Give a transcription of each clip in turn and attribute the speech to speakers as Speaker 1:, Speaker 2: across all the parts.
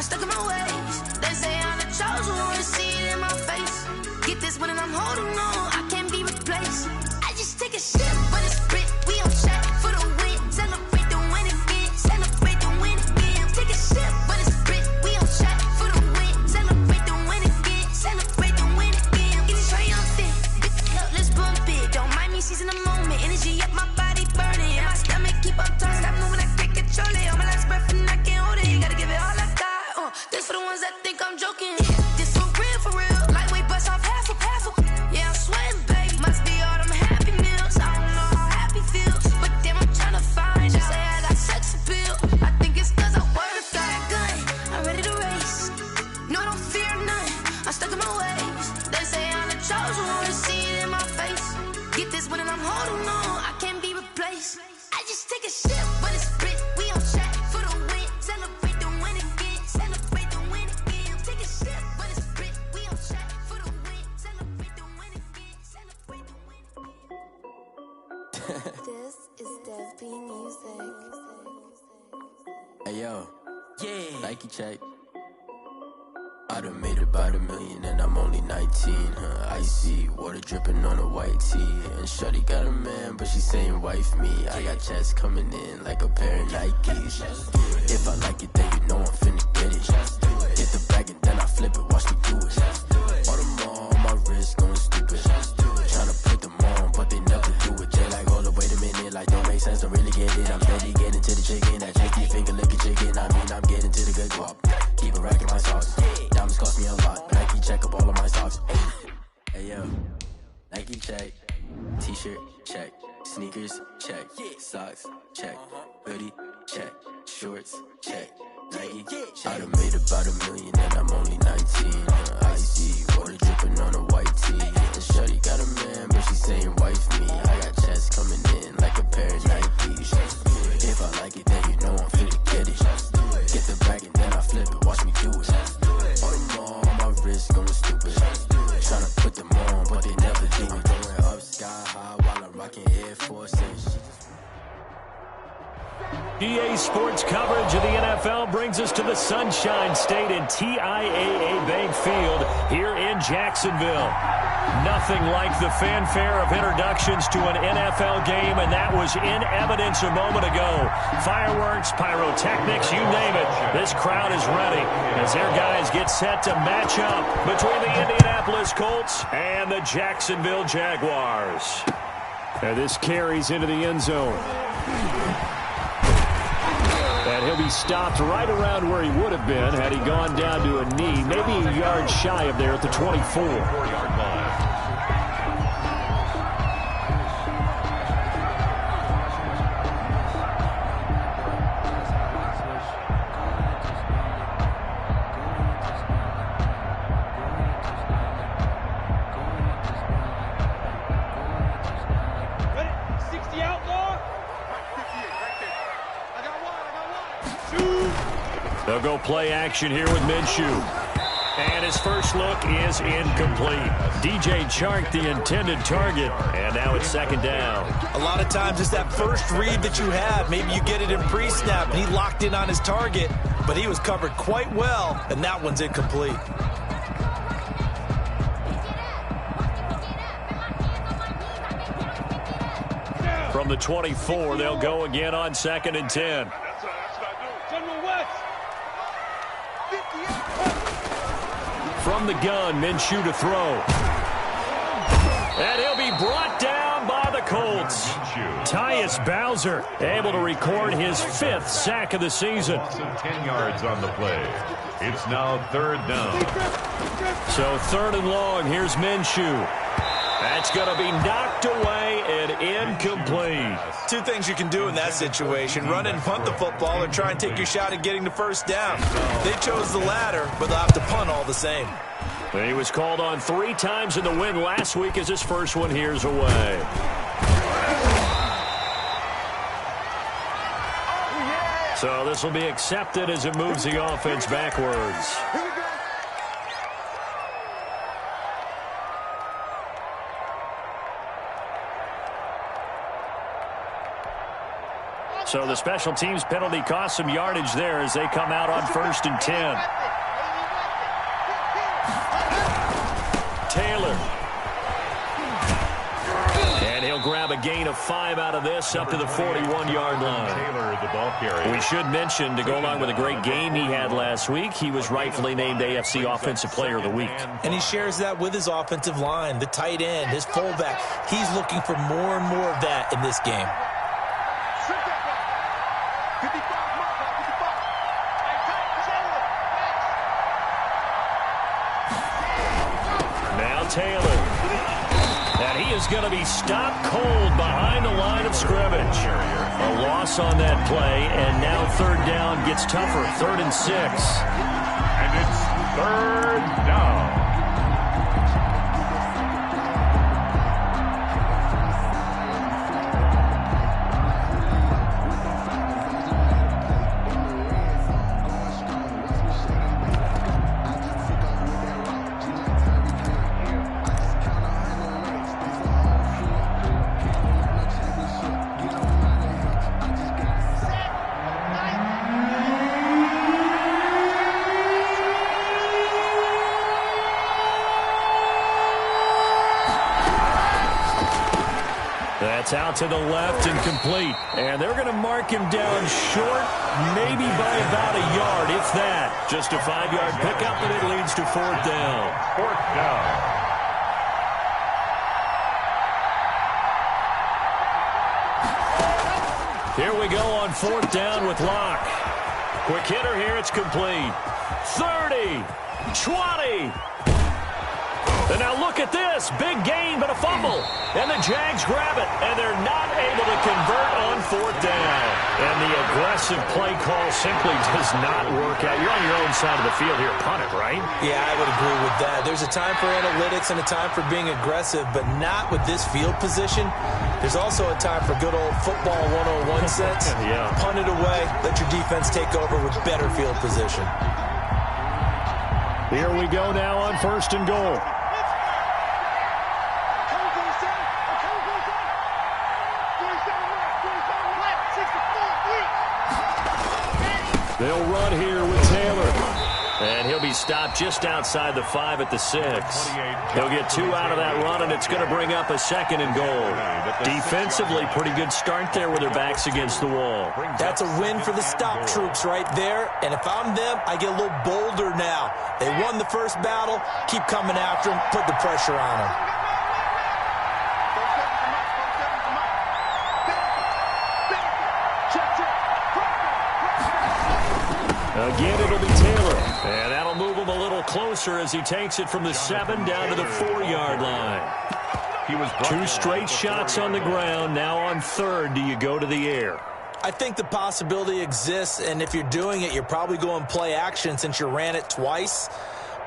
Speaker 1: stuck in my ways. They say I'm the chosen one, see it in my face. Get this one and I'm holding on, I can't be replaced. I just take a sip, but it's grit. We on track for the win. Celebrate the win again. Celebrate the win again. Take a sip, but it's grit. We on track for the win. Celebrate the win again. Celebrate the win again. Get it triumphant. Look, let's bump it. Don't mind me seizing the moment. Energy up, my body burning. And my stomach keep up turning. Stop moving, I can't control it. On my last breath and I can't hold it. You gotta give it all I got. This for the ones that think I'm joking. This for real, for real. Lightweight bust off half of. Yeah, I'm sweating, babe. Must be all them happy meals. I don't know how happy feels, but damn, I'm tryna find out. Say I got sex appeal. I think it's cause I work. Got a gun, I'm ready to race. No, I don't fear none. I'm stuck in my ways. They say I'm the chosen one, see it in my face. Get this one and I'm holding on, I can't be replaced. I just take a sip, but it's grit. We on track for the win. Celebrate the win again. Celebrate the win again. Take a sip, but it's grit. We on track for the win. Celebrate the win again. Celebrate the win again.
Speaker 2: This is Dev B Music.
Speaker 3: Hey yo, yeah, Nike check. I done made about $1 million and I'm only 19, icy, water dripping on a white tee. And shorty got a man, but she saying wife me. I got checks coming in like a pair of Nikes. If I like it, then you know I'm finna get it. Get the bag and then I flip it, watch me do it. All them all on my wrist going stupid. Tryna put them on, but they never do it. They like, hold up, wait a minute, like don't make sense, don't really get it. I'm steady getting to the chicken, that cheeky finger licking chicken. I mean, I'm getting to the good guap. Keep a rack in my sauce. Diamonds cost me a lot. Nike check up all of my socks. Hey yo, Nike check. T-shirt check. Sneakers check. Socks check. Hoodie check. Shorts check. Nike I done made about $1 million and I'm only 19. Icy, water dripping on a white tee. And shorty got a man, but she saying wife me. I got checks coming in like a pair of Nikes. If I like it, then you know I'm finna get it. Get the bag and then I flip it, watch me do it. All them all on my wrist going stupid. Tryna put them on, but they never do it. Going up sky high while I'm rocking Air Forces.
Speaker 4: EA Sports coverage of the NFL brings us to the Sunshine State and TIAA Bank Field here in Jacksonville. Nothing like the fanfare of introductions to an NFL game, and that was in evidence a moment ago. Fireworks, pyrotechnics, you name it. This crowd is ready as their guys get set to match up between the Indianapolis Colts and the Jacksonville Jaguars. And this carries into the end zone. And he'll be stopped right around where he would have been had he gone down to a knee, maybe a yard shy of there at the 24-yard line. They'll go play action here with Minshew. And his first look is incomplete. DJ Chark, the intended target, and now it's second down.
Speaker 5: A lot of times it's that first read that you have. Maybe you get it in pre-snap, and he locked in on his target, but he was covered quite well, and that one's incomplete.
Speaker 4: From the 24, they'll go again on 2nd and 10. From the gun, Minshew to throw. And he'll be brought down by the Colts. Tyus Bowser able to record his 5th sack of the season.
Speaker 6: 10 yards on the play. It's now 3rd down.
Speaker 4: So 3rd and long, here's Minshew. That's going to be knocked away and incomplete.
Speaker 5: Two things you can do in that situation: run and punt the football, or try and take your shot at getting the first down. They chose the latter, but they'll have to punt all the same.
Speaker 4: He was called on 3 times in the win last week as his first one here's away. So this will be accepted as it moves the offense backwards. So the special teams penalty cost some yardage there as they come out on 1st and 10. Taylor. And he'll grab a gain of 5 out of this up to the 41-yard line.
Speaker 6: Taylor, the ball carrier.
Speaker 4: We should mention, to go along with a great game he had last week, he was rightfully named AFC Offensive Player of the Week.
Speaker 5: And he shares that with his offensive line, the tight end, his fullback. He's looking for more and more of that in this game.
Speaker 4: Now Taylor. And he is going to be stopped cold behind the line of scrimmage. A loss on that play, and now 3rd down gets tougher. 3rd and 6.
Speaker 6: And it's 3rd down.
Speaker 4: That's out to the left and complete. And they're going to mark him down short, maybe by about a yard, if that. Just a 5-yard pickup, and it leads to 4th down.
Speaker 6: 4th down.
Speaker 4: Here we go on 4th down with Locke. Quick hitter here, it's complete. 30, 20. And now look at this. Big gain, but a fumble. And the Jags grab it, and they're not able to convert on 4th down. And the aggressive play call simply does not work out. You're on your own side of the field here. Punt it, right?
Speaker 5: Yeah, I would agree with that. There's a time for analytics and a time for being aggressive, but not with this field position. There's also a time for good old football 101 sense.
Speaker 4: Yeah.
Speaker 5: Punt it away. Let your defense take over with better field position.
Speaker 4: Here we go now on 1st and goal. They'll run here with Taylor. And he'll be stopped just outside the 5 at the 6. He'll get 2 out of that run, and it's going to bring up a 2nd and goal. Defensively, pretty good start there with their backs against the wall.
Speaker 5: That's a win for the stop troops right there. And if I'm them, I get a little bolder now. They won the first battle. Keep coming after them. Put the pressure on them.
Speaker 4: Again, it'll be Taylor. And that'll move him a little closer as he takes it from the 7 down to the 4-yard line.
Speaker 6: He was
Speaker 4: 2 straight shots on the ground. Now on 3rd, do you go to the air?
Speaker 5: I think the possibility exists, and if you're doing it, you're probably going play action since you ran it twice.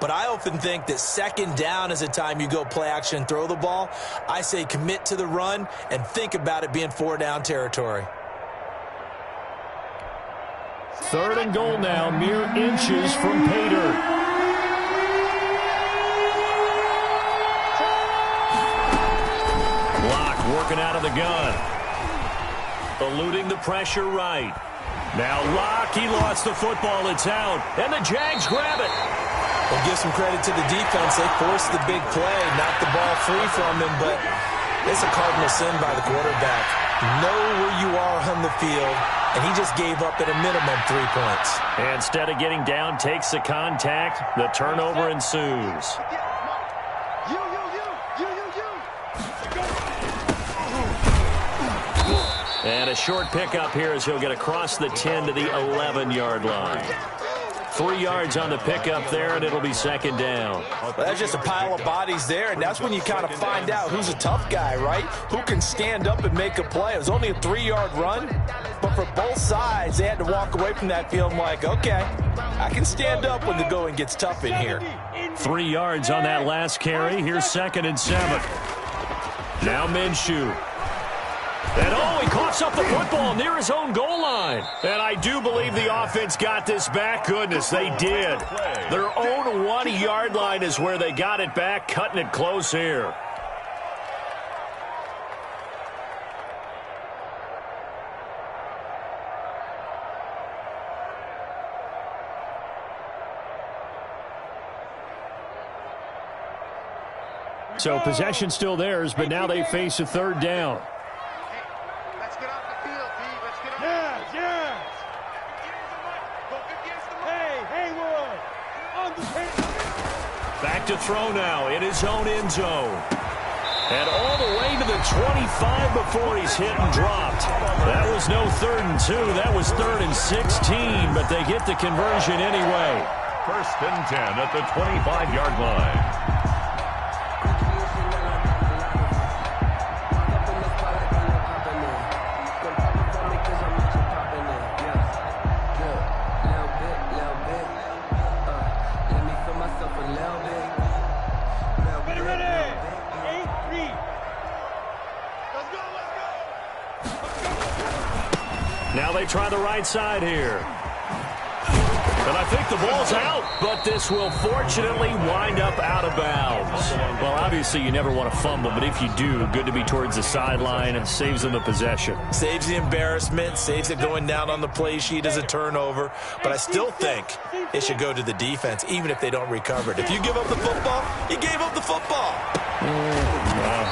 Speaker 5: But I often think that 2nd down is a time you go play action and throw the ball. I say commit to the run and think about it being 4-down territory.
Speaker 4: 3rd and goal now, mere inches from Pater. Locke working out of the gun. Eluding the pressure right. Now Locke, he lost the football, it's out. And the Jags grab it.
Speaker 5: We'll give some credit to the defense. They forced the big play, knocked the ball free from him, but it's a cardinal sin by the quarterback. Know where you are on the field, and he just gave up at a minimum 3 points.
Speaker 4: And instead of getting down, takes the contact. The turnover ensues. And a short pickup here as he'll get across the 10 to the 11-yard line. 3 yards on the pickup there, and it'll be 2nd down.
Speaker 5: Well, that's just a pile of bodies there, and that's when you kind of find out who's a tough guy, right? Who can stand up and make a play. It was only a 3-yard run, but for both sides, they had to walk away from that field like, okay, I can stand up when the going gets tough in here.
Speaker 4: 3 yards on that last carry. Here's 2nd and 7. Now Minshew. And he coughs up the football near his own goal line. And I do believe the offense got this back. Goodness, they did. Their own 1-yard line is where they got it back, cutting it close here. So possession still theirs, but now they face a third down.
Speaker 7: Let's get off the field, B. Let's get off.
Speaker 8: Yeah. Hey, Haywood.
Speaker 4: Back to throw now in his own end zone. And all the way to the 25 before he's hit and dropped. That was no 3rd and 2. That was 3rd and 16, but they get the conversion anyway.
Speaker 6: 1st and 10 at the 25-yard line.
Speaker 4: Now they try the right side here. And I think the ball's out, but this will fortunately wind up out of bounds. Well, obviously you never want to fumble, but if you do, good to be towards the sideline and saves them the possession.
Speaker 5: Saves the embarrassment, saves it going down on the play sheet as a turnover. But I still think it should go to the defense, even if they don't recover it. If you give up the football, you gave up the football.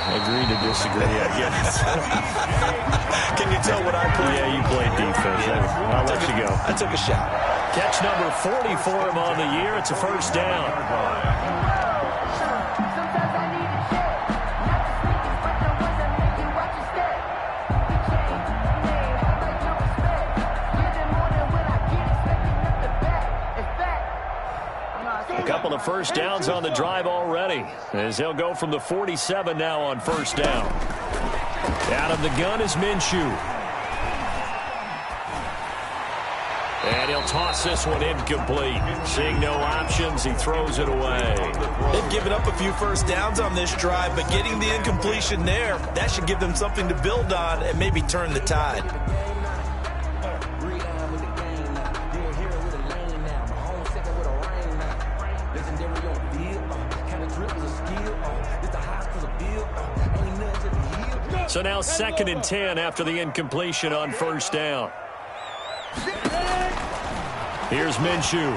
Speaker 4: Agree to disagree, I guess.
Speaker 5: Can you tell what I played?
Speaker 4: Yeah, you played defense. I'll let you go.
Speaker 5: I took a shot.
Speaker 4: Catch number 40 for him on the year. It's a first down. A couple of first downs on the drive already, as they'll go from the 47 now on first down. Out of the gun is Minshew. And he'll toss this one incomplete. Seeing no options, he throws it away.
Speaker 5: They've given up a few first downs on this drive, but getting the incompletion there, that should give them something to build on and maybe turn the tide.
Speaker 4: So now 2nd and 10 after the incompletion on first down. Here's Minshew.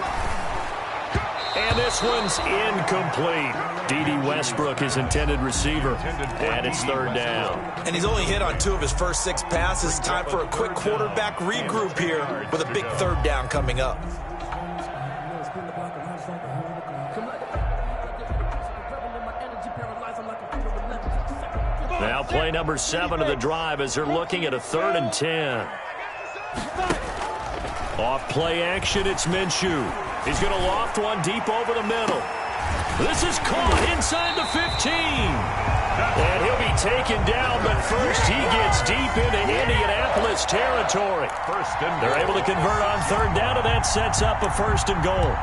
Speaker 4: And this one's incomplete. D.D. Westbrook, his intended receiver. And it's 3rd down.
Speaker 5: And he's only hit on 2 of his first 6 passes. Time for a quick quarterback regroup here with a big 3rd down coming up.
Speaker 4: Now play number 7 of the drive as they're looking at a 3rd and 10. Off play action, it's Minshew. He's going to loft one deep over the middle. This is caught inside the 15. And he'll be taken down, but first he gets deep into Indianapolis territory. They're able to convert on 3rd down, and that sets up a 1st and goal.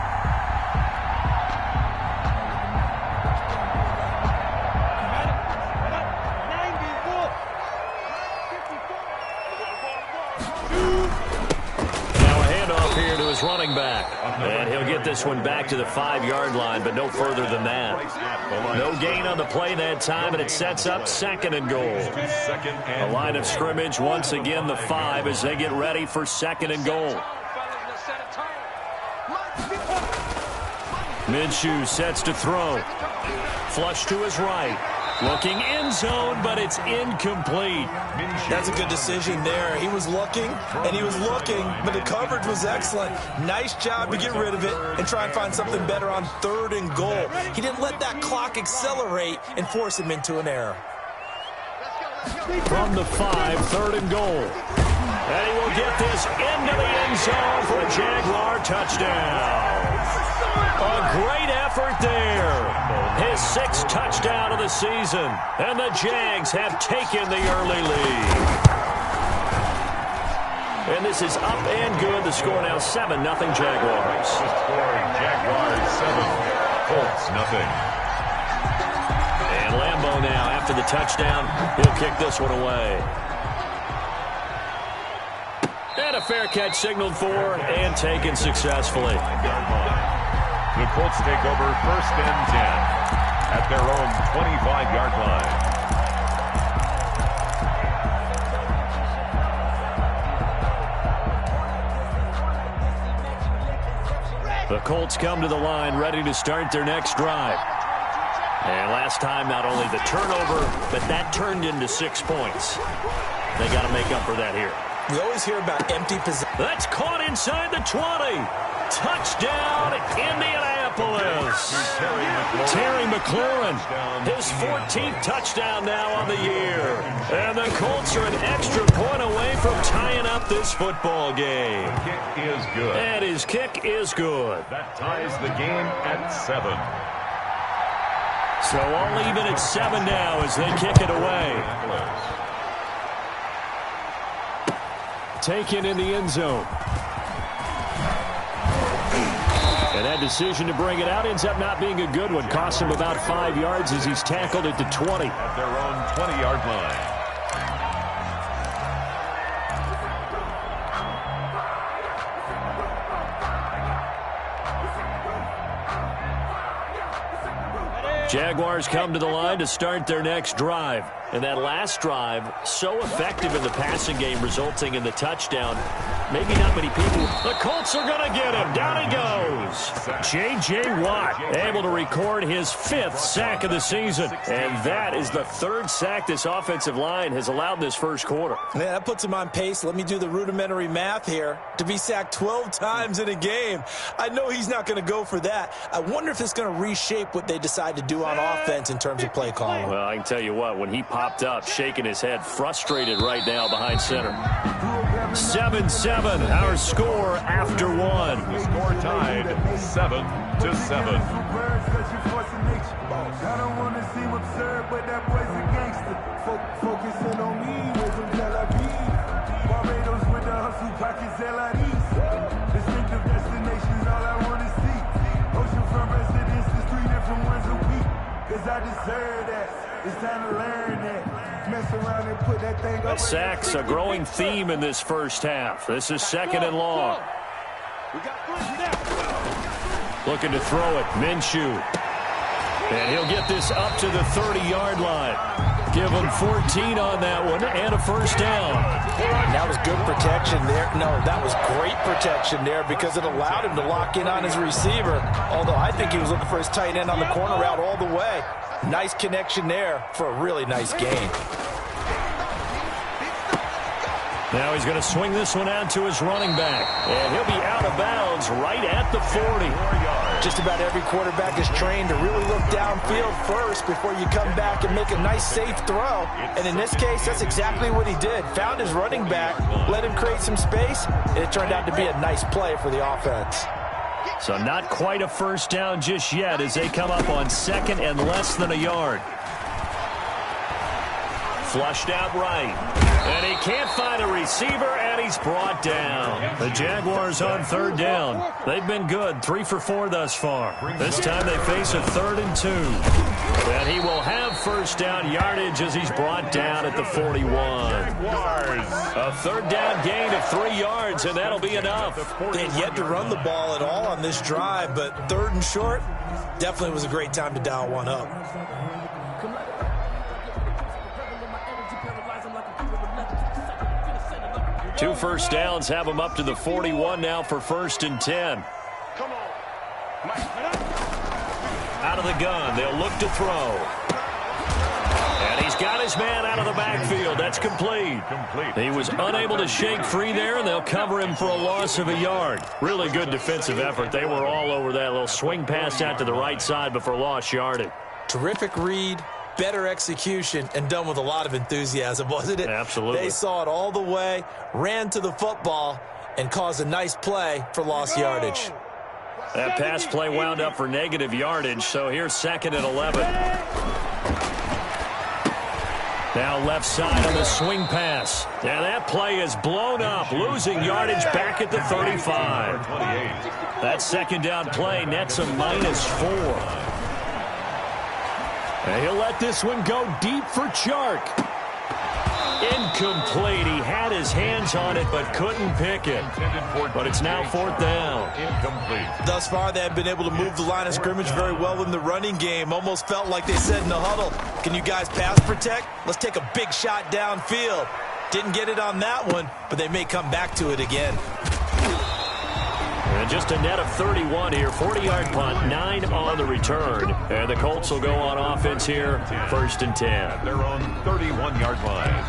Speaker 4: Running back, and he'll get this one back to the 5-yard line, but no further than that. No gain on the play that time, and it sets up 2nd and goal. A line of scrimmage once again, the 5, as they get ready for 2nd and goal. Minshew sets to throw. Flush to his right. Looking end zone, but it's incomplete.
Speaker 5: That's a good decision there. He was looking, and he was looking, but the coverage was excellent. Nice job to get rid of it and try and find something better on 3rd and goal. He didn't let that clock accelerate and force him into an error.
Speaker 4: From the 5, 3rd and goal. And he will get this into the end zone for a Jaguar touchdown. A great effort there. His 6th touchdown of the season. And the Jags have taken the early lead. And this is up and good. The score now 7-0 Jaguars.
Speaker 6: The score, Jaguars 7, Colts nothing.
Speaker 4: And Lambeau now, after the touchdown, he'll kick this one away. And a fair catch signaled for and taken successfully.
Speaker 6: The Colts take over 1st and 10 at their own 25-yard line.
Speaker 4: The Colts come to the line ready to start their next drive. And last time, not only the turnover, but that turned into 6 points. They got to make up for that here.
Speaker 5: We always hear about empty possession.
Speaker 4: That's caught inside the 20. Touchdown, Indianapolis. Terry McLaurin, his 14th touchdown now on the year. And the Colts are an extra point away from tying up this football game.
Speaker 6: The kick is good.
Speaker 4: And his kick is good.
Speaker 6: That ties the game at 7.
Speaker 4: So all even at 7 now as they kick it away. Taken in the end zone. And that decision to bring it out ends up not being a good one. Cost him about 5 yards as he's tackled at the 20.
Speaker 6: At their own 20-yard line.
Speaker 4: Jaguars come to the line to start their next drive. And that last drive, so effective in the passing game, resulting in the touchdown. Maybe not many people. The Colts are going to get him. Down he goes. J.J. Watt able to record his 5th sack of the season. And that is the 3rd sack this offensive line has allowed this first quarter.
Speaker 5: Man, that puts him on pace. Let me do the rudimentary math here. To be sacked 12 times in a game. I know he's not going to go for that. I wonder if it's going to reshape what they decide to do on offense in terms of play calling.
Speaker 4: Well, I can tell you what, when he popped up, shaking his head, frustrated right now behind center. 7-7, our score after 1.
Speaker 6: The score tied 7-7.
Speaker 9: I don't want to seem absurd, but that boy's a gangster. Focusing on me with them Tel Aviv. Barbados with the hustle pockets, LIDs. Distinctive destinations, all I want to see. Oceanfront residences, 3 different ones a week. Cause I deserve that. It's time to learn that. Mess around and put that thing up.
Speaker 4: Sacks, a growing theme in this first half. This is 2nd and long. Looking to throw it, Minshew. And he'll get this up to the 30-yard line. Give him 14 on that one and a first down.
Speaker 5: That was good protection there. No, that was great protection there because it allowed him to lock in on his receiver. Although I think he was looking for his tight end on the corner route all the way. Nice connection there for a really nice gain.
Speaker 4: Now he's going to swing this one out to his running back. And he'll be out of bounds right at the 40.
Speaker 5: Just about every quarterback is trained to really look downfield first before you come back and make a nice, safe throw. And in this case, that's exactly what he did. Found his running back, let him create some space, and it turned out to be a nice play for the offense.
Speaker 4: So not quite a first down just yet as they come up on 2nd and less than a yard. Flushed out right. And he can't find a receiver, and he's brought down. The Jaguars on 3rd down. They've been good, 3 for 4 thus far. This time they face a 3rd and 2. And he will have first down yardage as he's brought down at the 41. A 3rd down gain of 3 yards, and that'll be enough.
Speaker 5: They had yet to run the ball at all on this drive, but 3rd and short definitely was a great time to dial one up.
Speaker 4: Two first downs have him up to the 41 now for 1st and 10. Out of the gun, they'll look to throw. And he's got his man out of the backfield. That's complete. He was unable to shake free there, and they'll cover him for a loss of a yard. Really good defensive effort. They were all over that little swing pass out to the right side before lost yardage.
Speaker 5: Terrific read. Better execution, and done with a lot of enthusiasm, wasn't it?
Speaker 4: Absolutely.
Speaker 5: They saw it all the way, ran to the football, and caused a nice play for lost yardage.
Speaker 4: That pass play wound up for negative yardage, so here's 2nd and 11. Now left side on the swing pass. And that play is blown up, losing yardage back at the 35. That 2nd down play nets a -4. And he'll let this one go deep for Chark. Incomplete. He had his hands on it but couldn't pick it. But it's now 4th down.
Speaker 6: Incomplete.
Speaker 5: Thus far, they have been able to move the line of scrimmage very well in the running game. Almost felt like they said in the huddle, can you guys pass protect? Let's take a big shot downfield. Didn't get it on that one, but they may come back to it again.
Speaker 4: And just a net of 31 here. 40-yard punt, 9 on the return. And the Colts will go on offense here, 1st and 10.
Speaker 6: At their own 31-yard line.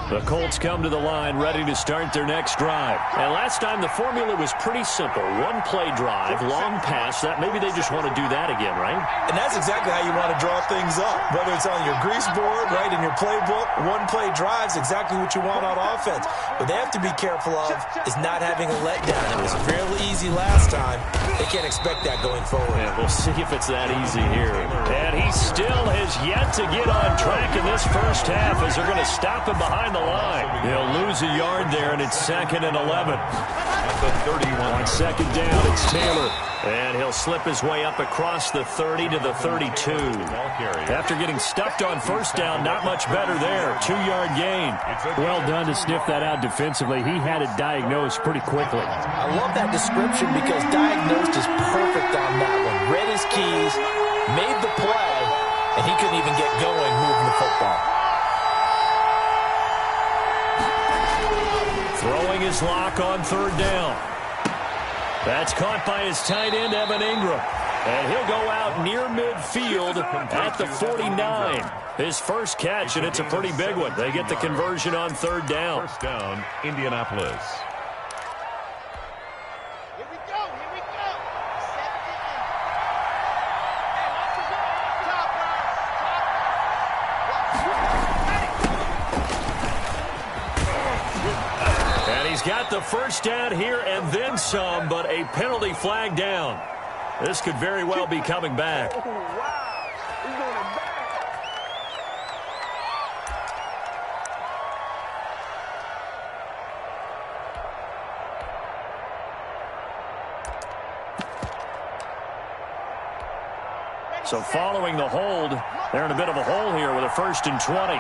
Speaker 4: The Colts come to the line ready to start their next drive. And last time the formula was pretty simple. One-play drive, long pass. That maybe they just want to do that again, right?
Speaker 5: And that's exactly how you want to draw things up. Whether it's on your grease board, right, in your playbook, one-play drives exactly what you want on offense. What they have to be careful of is not having a letdown. It was fairly easy last time. They can't expect that going forward.
Speaker 4: Yeah, we'll see if it's that easy here. And he still has yet to get on track in this first half as they're going to stop him behind the line. He'll lose a yard there, and it's 2nd and 11.
Speaker 6: At the 31.
Speaker 4: On 2nd down, it's Taylor. And he'll slip his way up across the 30 to the 32. After getting stuffed on 1st down, not much better there. 2-yard gain.
Speaker 10: Well done to sniff that out defensively. He had it diagnosed pretty quickly.
Speaker 5: I love that description because diagnosed is perfect on that one. Read his keys, made the play, and he couldn't even get going moving the football.
Speaker 4: Throwing his lock on 3rd down. That's caught by his tight end, Evan Ingram. And he'll go out near midfield at the 49. His first catch, and it's a pretty big one. They get the conversion on 3rd down.
Speaker 6: 1st down, Indianapolis.
Speaker 7: Here we go. Here we go. 7
Speaker 4: And he's got the 1st down here and then some, but a penalty flag down. This could very well be coming back. So following the hold, they're in a bit of a hole here with a 1st and 20.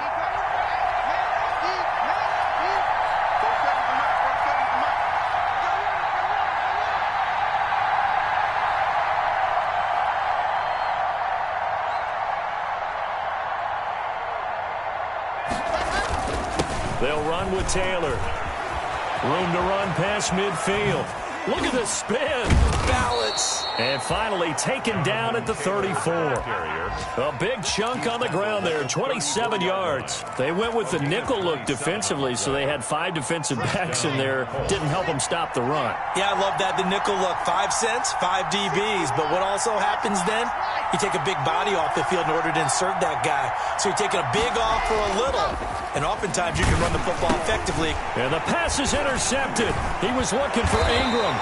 Speaker 4: They'll run with Taylor. Room to run past midfield. Look at the spin.
Speaker 5: Balance.
Speaker 4: And finally taken down at the 34. A big chunk on the ground there, 27 yards. They went with the nickel look defensively, so they had 5 defensive backs in there. Didn't help them stop the run.
Speaker 5: Yeah, I love that, the nickel look. 5 cents, 5 DBs. But what also happens then, you take a big body off the field in order to insert that guy. So you're taking a big off for a little. And oftentimes you can run the football effectively.
Speaker 4: And the pass is intercepted. He was looking for Ingram.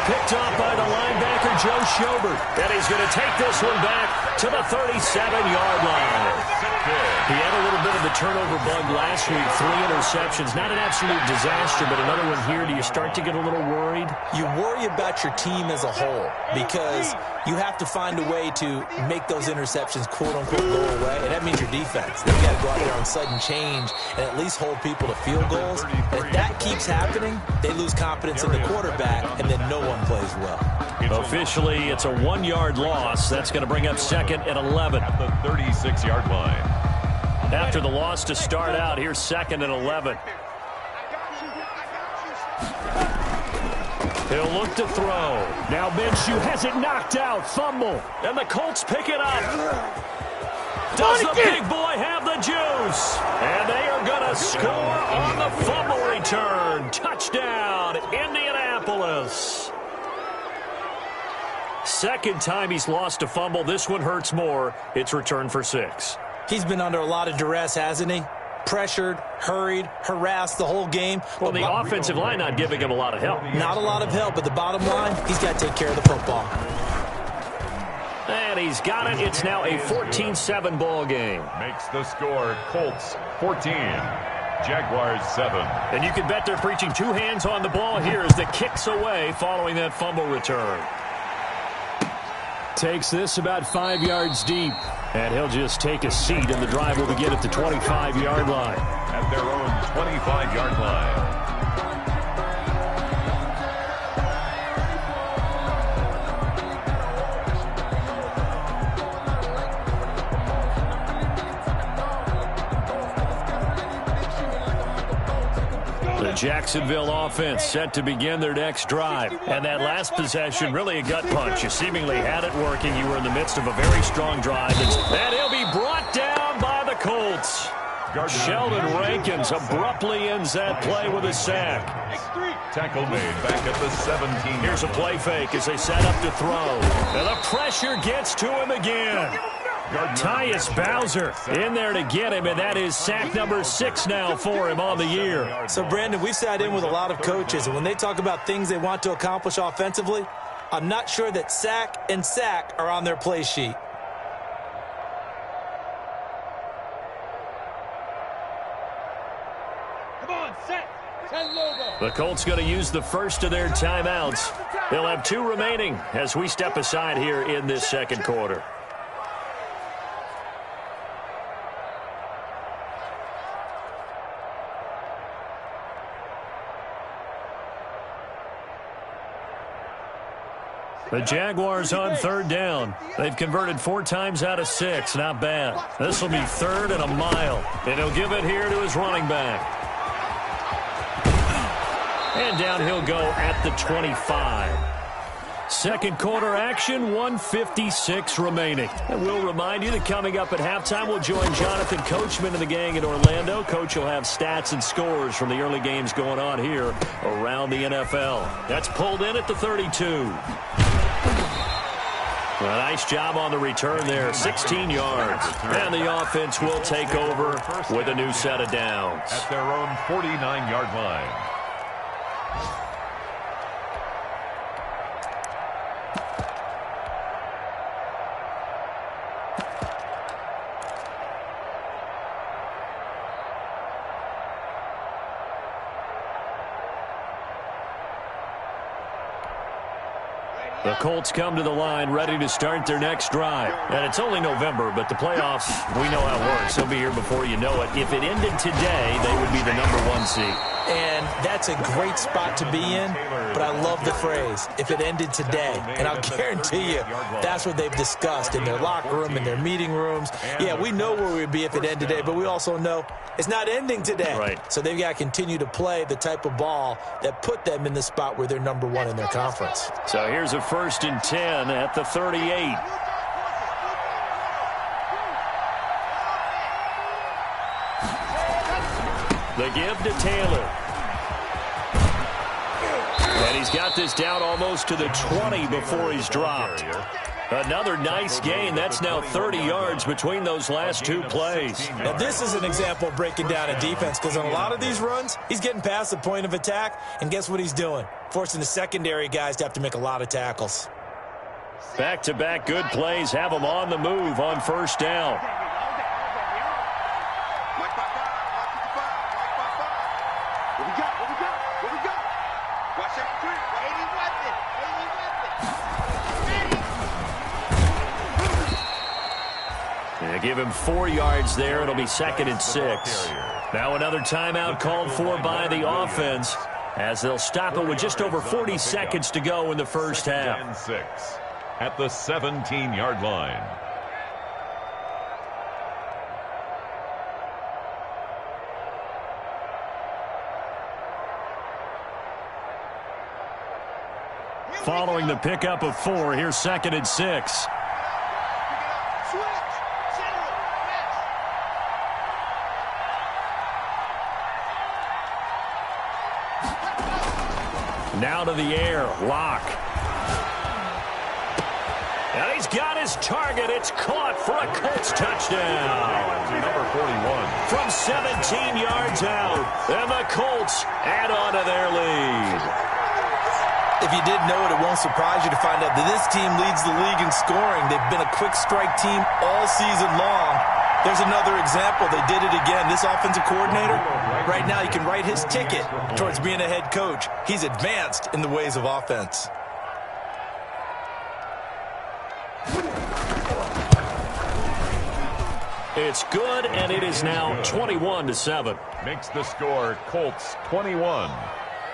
Speaker 4: Picked off by the linebacker, Joe Schobert. And he's going to take this one back to the 37-yard line. He had a little bit of the turnover bug last week. 3 interceptions. Not an absolute disaster, but another one here. Do you start to get a little worried?
Speaker 5: You worry about your team as a whole because you have to find a way to make those interceptions, quote-unquote, go away. And that means your defense. They've got to go out there on sudden change and at least hold people to field goals. And if that keeps happening, they lose confidence in the quarterback, and then no one plays well.
Speaker 4: Officially, it's a 1-yard loss. That's going to bring up 2nd and 11.
Speaker 6: At the 36-yard line.
Speaker 4: After the loss to start out, here's 2nd and 11. He'll look to throw. Now Minshew has it knocked out. Fumble. And the Colts pick it up. Does the big boy have the juice? And they are going to score on the fumble return. Touchdown, Indianapolis. Second time he's lost a fumble. This one hurts more. It's returned for 6.
Speaker 5: He's been under a lot of duress, hasn't he? Pressured, hurried, harassed the whole game.
Speaker 4: Well, the offensive line not giving him a lot of help.
Speaker 5: Not a lot of help, but the bottom line, he's got to take care of the football.
Speaker 4: And he's got it. It's now a 14-7 ball game.
Speaker 6: Makes the score Colts 14, Jaguars 7.
Speaker 4: And you can bet they're preaching 2 hands on the ball here as the kick's away following that fumble return.
Speaker 10: Takes this about 5 yards deep.
Speaker 4: And he'll just take a seat, and the drive will begin at the 25-yard line.
Speaker 6: At their own 25-yard line.
Speaker 4: The Jacksonville offense set to begin their next drive. And that last possession, really a gut punch. You seemingly had it working. You were in the midst of a very strong drive. And he'll be brought down by the Colts. Sheldon Rankins abruptly ends that play with a sack.
Speaker 6: Tackle made back at the 17.
Speaker 4: Here's a play fake as they set up to throw. And the pressure gets to him again. Tyus Bowser in there to get him, and that is sack number 6 now for him on the year.
Speaker 5: So, Brandon, we've sat in with a lot of coaches, and when they talk about things they want to accomplish offensively, I'm not sure that sack and sack are on their play sheet.
Speaker 4: The Colts going to use the first of their timeouts. They'll have 2 remaining as we step aside here in this second quarter. The Jaguars on 3rd down. They've converted 4 times out of 6. Not bad. This will be 3rd and a mile. And he'll give it here to his running back. And down he'll go at the 25. Second quarter action, 1:56 remaining. And we'll remind you that coming up at halftime, we'll join Jonathan Coachman and the gang in Orlando. Coach will have stats and scores from the early games going on here around the NFL. That's pulled in at the 32. Well, nice job on the return there, 16 yards. And the offense will take over with a new set of downs.
Speaker 6: At their own 49-yard line.
Speaker 4: The Colts come to the line ready to start their next drive. And it's only November, but the playoffs, we know how it works. They'll be here before you know it. If it ended today, they would be the number 1 seed.
Speaker 5: And that's a great spot to be in, but I love the phrase, if it ended today. And I'll guarantee you that's what they've discussed in their locker room, in their meeting rooms. Yeah, we know where we'd be if it ended today, but we also know it's not ending today.
Speaker 4: Right.
Speaker 5: So they've got to continue to play the type of ball that put them in the spot where they're number 1 in their conference.
Speaker 4: So here's a 1st and 10 at the 38. The give to Taylor. And he's got this down almost to the 20 before he's dropped. Another nice gain. That's now 30 yards between those last 2 plays.
Speaker 5: Now, this is an example of breaking down a defense, because on a lot of these runs, he's getting past the point of attack, and guess what he's doing? Forcing the secondary guys to have to make a lot of tackles.
Speaker 4: Back-to-back good plays have them on the move on 1st down. Give him 4 yards there. It'll be 2nd and 6. Now another timeout called for by the offense as they'll stop it with just over 40 seconds to go in the first half.
Speaker 6: 6 at the 17-yard line.
Speaker 4: Following the pickup of 4, here's 2nd and 6. Now to the air, Locke. And he's got his target. It's caught for a Colts touchdown.
Speaker 6: Number 41.
Speaker 4: From 17 yards out, and the Colts add on to their lead.
Speaker 5: If you didn't know it, it won't surprise you to find out that this team leads the league in scoring. They've been a quick strike team all season long. There's another example. They did it again. This offensive coordinator, right now he can write his ticket towards being a head coach. He's advanced in the ways of offense.
Speaker 4: It's good, and it is now 21-7.
Speaker 6: Makes the score Colts 21,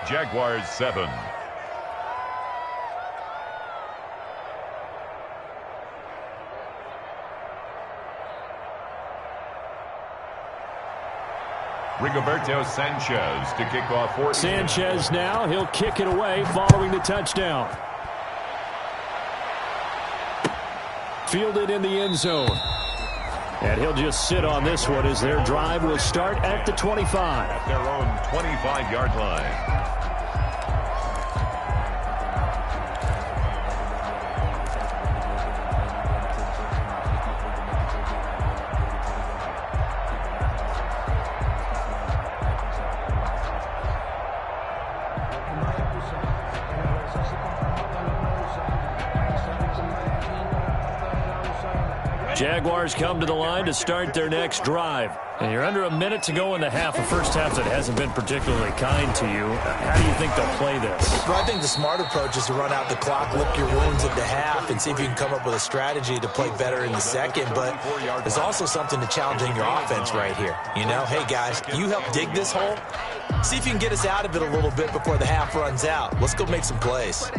Speaker 6: Jaguars 7. Rigoberto Sanchez to kick off for
Speaker 10: Sanchez now. He'll kick it away following the touchdown. Fielded in the end zone. And he'll just sit on this one as their drive will start at the 25.
Speaker 6: At their own 25-yard line.
Speaker 10: Jaguars come to the line to start their next drive. And you're under a minute to go in the half, a first half that hasn't been particularly kind to you. How do you think they'll play this?
Speaker 5: Well, I think the smart approach is to run out the clock, lick your wounds at the half, and see if you can come up with a strategy to play better in the second. But there's also something to challenging your offense right here. You know, hey, guys, you help dig this hole. See if you can get us out of it a little bit before the half runs out. Let's go make some plays.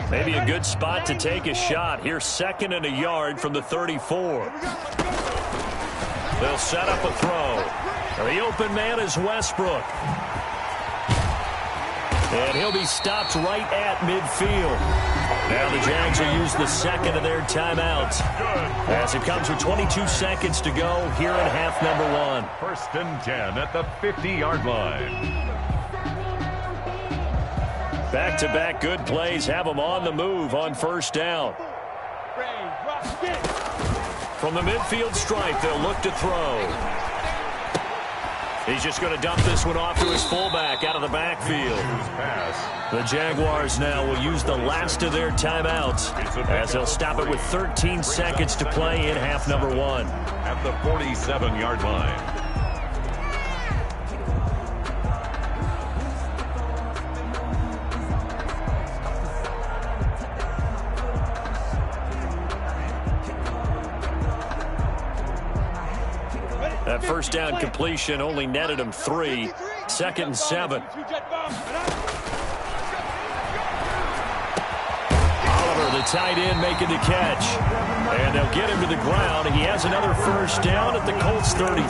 Speaker 10: Maybe a good spot to take a shot. Here's 2nd and a yard from the 34. They'll set up a throw. The open man is Westbrook. And he'll be stopped right at midfield. Now the Jags will use the second of their timeouts as it comes with 22 seconds to go here in half number 1.
Speaker 6: 1st and 10 at the 50-yard line.
Speaker 10: Back-to-back good plays have them on the move on 1st down. From the midfield stripe, they'll look to throw. He's just going to dump this one off to his fullback out of the backfield. The Jaguars now will use the last of their timeouts as they'll stop it with 13 seconds to play in half number 1.
Speaker 6: At the 47-yard line.
Speaker 10: That 1st down completion only netted him 3. 2nd and 7. Oliver, the tight end, making the catch. And they'll get him to the ground. He has another 1st down at the Colts 33.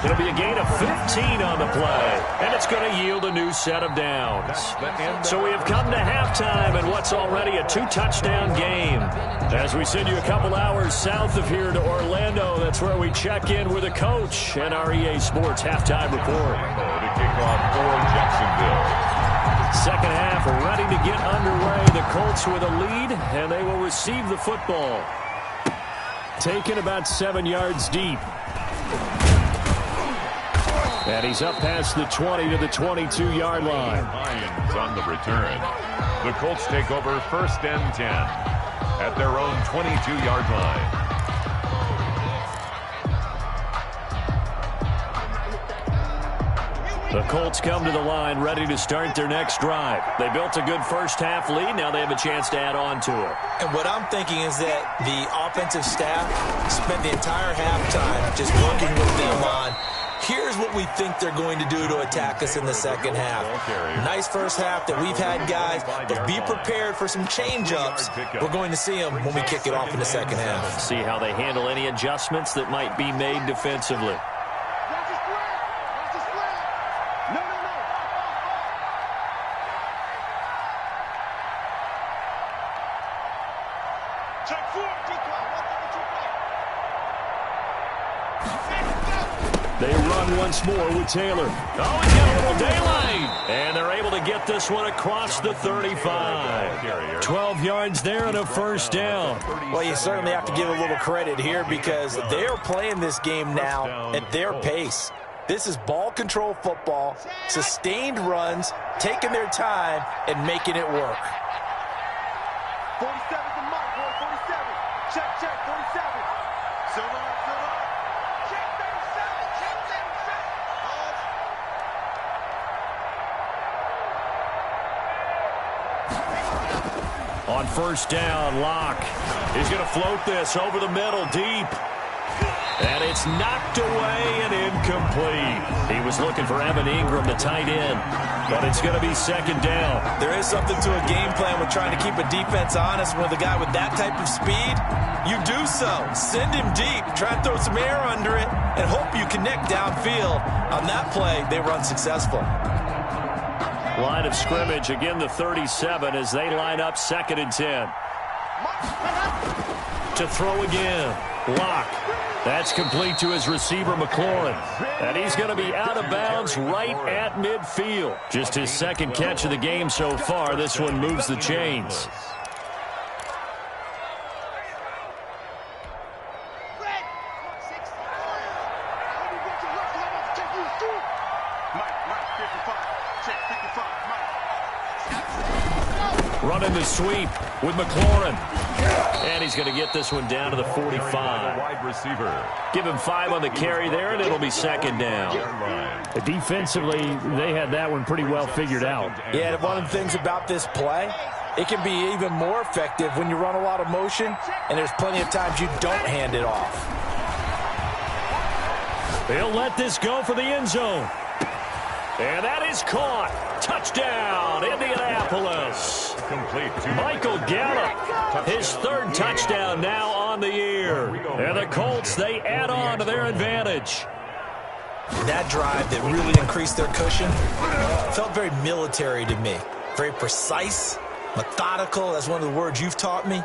Speaker 10: It'll be a gain of 15 on the play. And it's going to yield a new set of downs. So we have come to halftime in what's already a 2-touchdown game. As we send you a couple hours south of here to Orlando, that's where we check in with a coach and our EA Sports halftime report.
Speaker 6: To kick off for Jacksonville.
Speaker 10: 2nd half ready to get underway. The Colts with a lead, and they will receive the football. Taken about 7 yards deep. And he's up past the 20 to the 22-yard line.
Speaker 6: Lions on the return. The Colts take over 1st and 10 at their own 22-yard line.
Speaker 10: The Colts come to the line ready to start their next drive. They built a good first half lead. Now they have a chance to add on to it.
Speaker 5: And what I'm thinking is that the offensive staff spent the entire halftime just working with them on, here's what we think they're going to do to attack us in the second half. Nice first half that we've had, guys, but be prepared for some change-ups. We're going to see them when we kick it off in the second half.
Speaker 10: See how they handle any adjustments that might be made defensively. They run once more with Taylor. Oh, he's got a little daylight. And they're able to get this one across the 35. 12 yards there and a 1st down.
Speaker 5: Well, you certainly have to give a little credit here because they're playing this game now at their pace. This is ball control football, sustained runs, taking their time, and making it work.
Speaker 7: 47's the mark, boy, 47. Check, 47. So long. Check 37, check 37.
Speaker 10: On 1st down, Locke is going to float this over the middle deep. And it's knocked away and incomplete.
Speaker 4: He was looking for Evan Ingram, the tight end, but it's going to be second down.
Speaker 5: There is something to a game plan with trying to keep a defense honest. With a guy with that type of speed, you do so. Send him deep, try and throw some air under it, and hope you connect downfield. On that play, they were unsuccessful.
Speaker 4: Line of scrimmage, again the 37 as they line up 2nd and 10. To throw again, Locke. That's complete to his receiver, McLaurin. And he's going to be out of bounds right at midfield. Just his second catch of the game so far. This one moves the chains. Running the sweep with McLaurin. And he's going to get this one down to the 45.
Speaker 6: Wide receiver.
Speaker 4: Give him 5 on the carry there, and it'll be second down.
Speaker 10: Defensively, they had that one pretty well figured out.
Speaker 5: Yeah, one of the things about this play, it can be even more effective when you run a lot of motion, and there's plenty of times you don't hand it off.
Speaker 4: He'll let this go for the end zone. And that is caught. Touchdown, Indianapolis.
Speaker 6: Complete to
Speaker 4: Michael Gallup, his 3rd touchdown now on the year. And the Colts, they add on to their advantage.
Speaker 5: That drive that really increased their cushion felt very military to me. Very precise, methodical. That's one of the words you've taught me.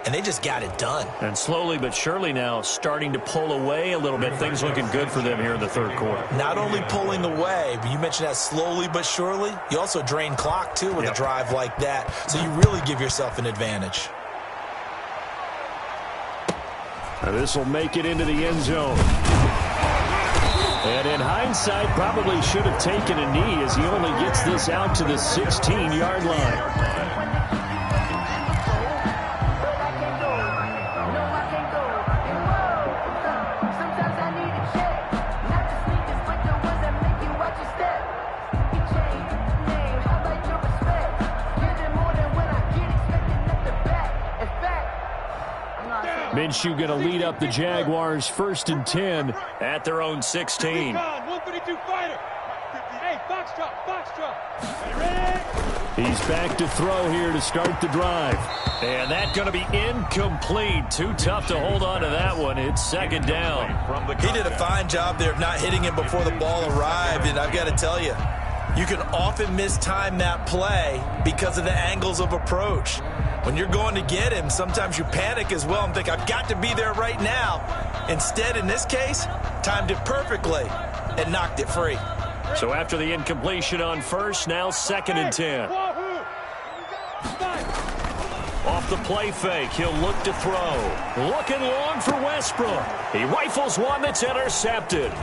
Speaker 5: And they just got it done.
Speaker 4: And slowly but surely now starting to pull away a little bit. Things looking good for them here in the 3rd quarter.
Speaker 5: Not only pulling away, but you mentioned that slowly but surely. You also drain clock, too, with a drive like that. So you really give yourself an advantage.
Speaker 4: Now this will make it into the end zone. And in hindsight, probably should have taken a knee as he only gets this out to the 16-yard line. Minshew going to lead up the Jaguars 1st and 10 at their own 16.
Speaker 8: 152 fighter. Hey, box drop.
Speaker 4: He's back to throw here to start the drive. And that's going to be incomplete. Too tough to hold on to that one. It's second down.
Speaker 5: He did a fine job there of not hitting him before the ball arrived. And I've got to tell you, you can often mistime that play because of the angles of approach. When you're going to get him, sometimes you panic as well and think, I've got to be there right now. Instead, in this case, timed it perfectly and knocked it free.
Speaker 4: So after the incompletion on first, now 2nd and 10. Off the play fake, he'll look to throw. Looking long for Westbrook. He rifles one that's intercepted.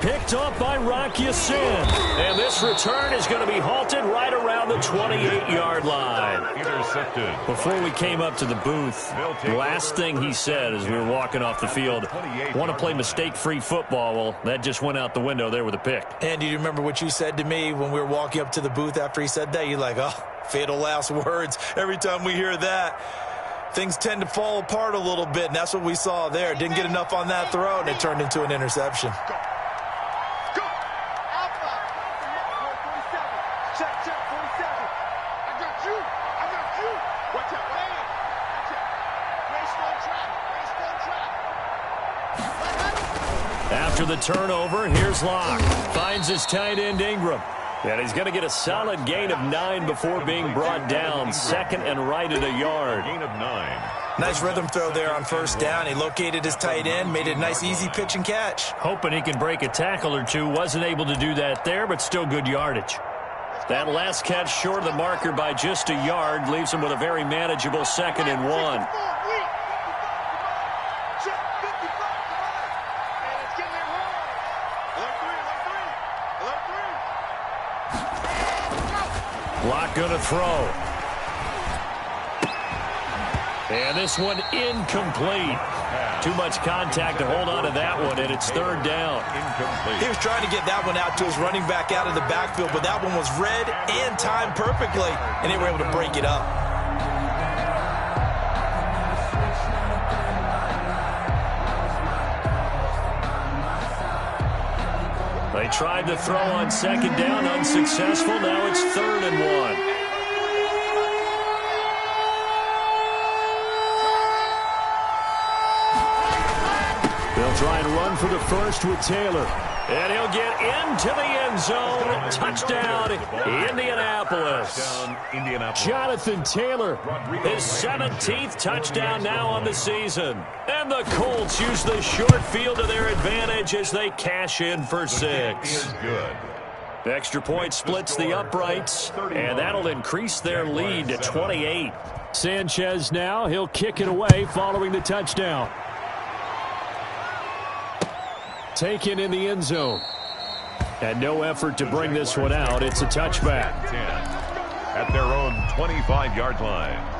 Speaker 4: Picked up by Rock Ya-Sin. And this return is going to be halted right around the 28-yard line.
Speaker 6: Intercepted.
Speaker 4: Before we came up to the booth, the last thing he said as we were walking off the field, want to play mistake-free football. Well, that just went out the window there with a pick.
Speaker 5: And do you remember what you said to me when we were walking up to the booth after he said that? You're like, oh, fatal last words. Every time we hear that, things tend to fall apart a little bit, and that's what we saw there. Didn't get enough on that throw, and it turned into an interception.
Speaker 4: After the turnover, here's Locke. Finds his tight end, Ingram. And he's going to get a solid gain of 9 before being brought down. 2nd and right at a yard.
Speaker 6: Gain of 9.
Speaker 5: Nice rhythm throw there on first down. He located his tight end, made it a nice, easy pitch and catch.
Speaker 4: Hoping he can break a tackle or two. Wasn't able to do that there, but still good yardage. That last catch short of the marker by just a yard leaves him with a very manageable 2nd and 1. Locke going to throw. And this one incomplete. Too much contact to hold on to that one, and it's 3rd down.
Speaker 6: Incomplete.
Speaker 5: He was trying to get that one out to his running back out of the backfield, but that one was read and timed perfectly, and they were able to break it up.
Speaker 4: They tried to throw on second down, unsuccessful. Now it's 3rd and 1. They'll try and run for the first with Taylor. And he'll get into the end zone. Touchdown, Indianapolis. Jonathan Taylor, his 17th touchdown now on the season. And the Colts use the short field to their advantage as they cash in for 6. The extra point splits the uprights, and that'll increase their lead to 28. Sanchez now, he'll kick it away following the touchdown. Taken in the end zone. And no effort to bring this one out. It's a touchback.
Speaker 6: 10 at their own 25-yard line.